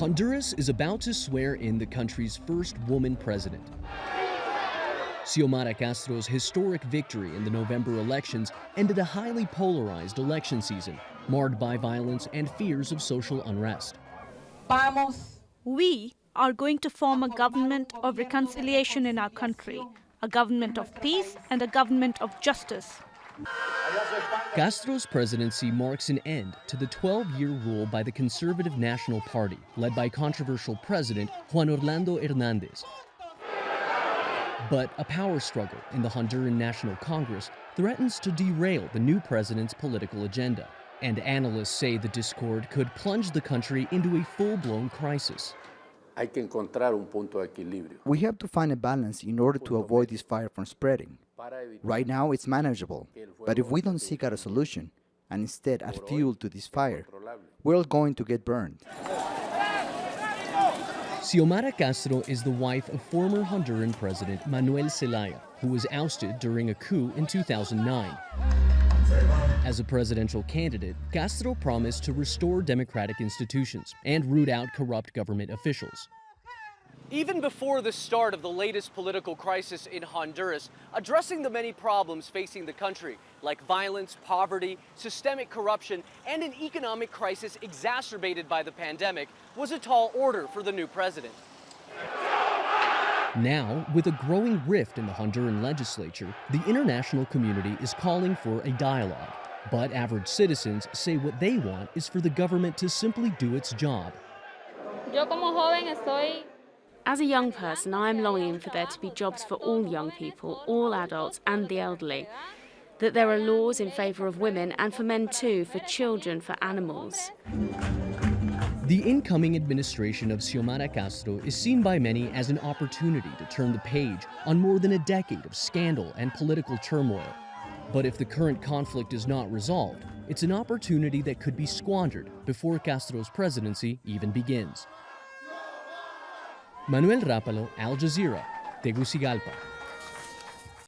Honduras is about to swear in the country's first woman president. Xiomara Castro's historic victory in the November elections ended a highly polarized election season, marred by violence and fears of social unrest. We are going to form a government of reconciliation in our country, a government of peace and a government of justice. Castro's presidency marks an end to the 12-year rule by the Conservative National Party, led by controversial President Juan Orlando Hernández. But a power struggle in the Honduran National Congress threatens to derail the new president's political agenda, and analysts say the discord could plunge the country into a full-blown crisis. We have to find a balance in order to avoid this fire from spreading. Right now, it's manageable, but if we don't seek out a solution and instead add fuel to this fire, we're all going to get burned. Xiomara Castro is the wife of former Honduran President Manuel, who was ousted during a coup in 2009. As a presidential candidate, Castro promised to restore democratic institutions and root out corrupt government officials. Even before the start of the latest political crisis in Honduras, addressing the many problems facing the country, like violence, poverty, systemic corruption, and an economic crisis exacerbated by the pandemic, was a tall order for the new president. Now, with a growing rift in the Honduran legislature, the international community is calling for a dialogue. But average citizens say what they want is for the government to simply do its job. As a young person, I am longing for there to be jobs for all young people, all adults and the elderly, that there are laws in favour of women and for men too, for children, for animals. The incoming administration of Xiomara Castro is seen by many as an opportunity to turn the page on more than a decade of scandal and political turmoil. But if the current conflict is not resolved, it's an opportunity that could be squandered before Castro's presidency even begins. Manuel, Rapalo, Al Jazeera, Tegucigalpa.